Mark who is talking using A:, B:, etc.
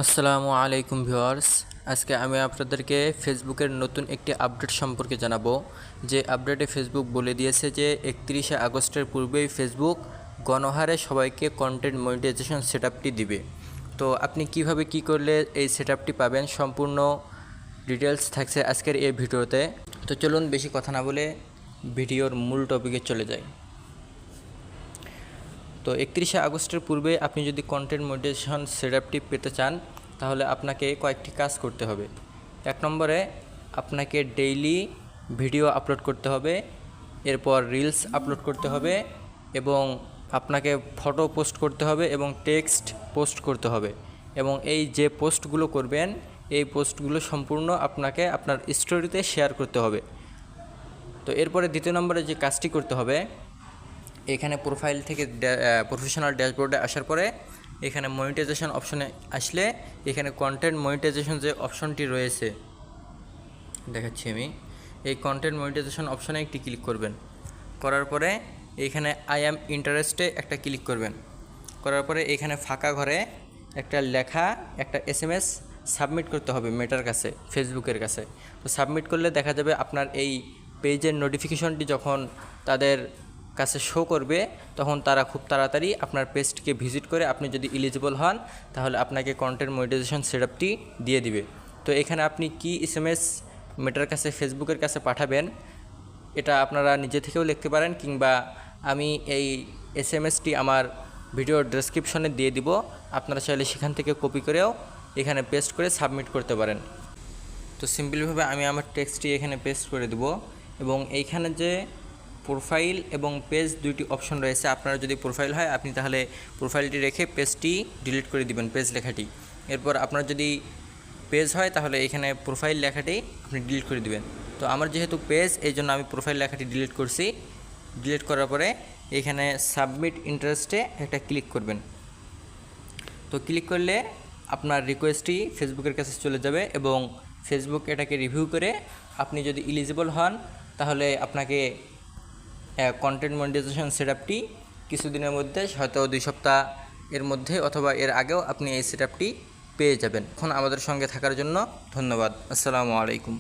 A: আসসালামু আলাইকুম ভিউয়ার্স। আজকে আমি আপনাদেরকে ফেসবুকের নতুন একটি আপডেট সম্পর্কে জানাবো। যে আপডেটে ফেসবুক বলে দিয়েছে যে 31শে আগস্টের পূর্বেই ফেসবুক গণহারে সবাইকে কন্টেন্ট মনিটাইজেশন সেটআপটি দিবে। তো আপনি কিভাবে কি করলে এই সেটআপটি পাবেন সম্পূর্ণ ডিটেলস থাকছে আজকের এই ভিডিওতে। তো চলুন বেশি কথা না বলে ভিডিওর মূল টপিকে চলে যাই। তো 31শে আগস্টের পূর্বে আপনি যদি কন্টেন্ট মনিটাইজেশন সেটআপটি পেতে চান তাহলে আপনাকে কয়েকটি কাজ করতে হবে। 1 নম্বরে আপনাকে ডেইলি ভিডিও আপলোড করতে হবে, এরপর রিলস আপলোড করতে হবে এবং আপনাকে ফটো পোস্ট করতে হবে এবং টেক্সট পোস্ট করতে হবে। এবং এই যে পোস্টগুলো করবেন এই পোস্টগুলো সম্পূর্ণ আপনাকে আপনার স্টোরিতে শেয়ার করতে হবে। তো এরপরে দ্বিতীয় নম্বরে যে কাজটি করতে হবে, এখানে প্রোফাইল থেকে প্রফেশনাল ড্যাশবোর্ডে আসার পরে এখানে মনিটাইজেশন অপশনে আসলে এখানে কন্টেন্ট মনিটাইজেশন যে অপশনটি রয়েছে দেখাচ্ছি আমি, এই কন্টেন্ট মনিটাইজেশন অপশনে একটি ক্লিক করবেন। করার পরে এখানে আই অ্যাম ইন্টারেস্টে একটা ক্লিক করবেন। করার পরে এখানে ফাঁকা ঘরে একটা লেখা একটা SMS সাবমিট করতে হবে মেটার কাছে, ফেসবুকের কাছে। তো সাবমিট করলে দেখা যাবে আপনার এই পেজের নোটিফিকেশনটি যখন তাদের কাছে শো করবে তখন তারা খুব তাড়াতাড়ি আপনার পেজটিকে ভিজিট করে আপনি যদি এলিজিবল হন তাহলে আপনাকে কন্টেন্ট মনিটাইজেশন সেটআপটি দিয়ে দিবে। তো এখানে আপনি কি SMS মেটার কাছে ফেসবুকের কাছে পাঠাবেন এটা আপনারা নিজে থেকেও লিখতে পারেন, কিংবা আমি এই SMSটি আমার ভিডিওর ডেসক্রিপশনে দিয়ে দিব, আপনারা চাইলে সেখান থেকে কপি করেও এখানে পেস্ট করে সাবমিট করতে পারেন। তো সিম্পলভাবে আমি আমার টেক্সটটি এখানে পেস্ট করে দেব এবং এইখানে যে প্রোফাইল এবং পেজ দুইটি অপশন রয়েছে, আপনার যদি প্রোফাইল হয় আপনি তাহলে প্রোফাইলটি রেখে পেজটি ডিলিট করে দিবেন, পেজ লেখাটি। এরপর আপনার যদি পেজ হয় তাহলে এখানে প্রোফাইল লেখাটি আপনি ডিলিট করে দিবেন। তো আমার যেহেতু পেজ এই জন্য আমি প্রোফাইল লেখাটি ডিলিট করছি। ডিলিট করার পরে এখানে সাবমিট ইন্টারেস্টে একটা ক্লিক করবেন। তো ক্লিক করলে আপনার রিকোয়েস্টটি ফেসবুকের কাছে চলে যাবে এবং ফেসবুক এটাকে রিভিউ করে আপনি যদি এলিজিবল হন তাহলে আপনাকে কন্টেন্ট মনিটাইজেশন সেটআপটি কিছুদিনের মধ্যে, হয়তো 2 সপ্তাহ এর মধ্যে অথবা এর আগেও আপনি এই সেটআপটি পেয়ে যাবেন। এখন আমাদের সঙ্গে থাকার জন্য ধন্যবাদ। আসসালামু আলাইকুম।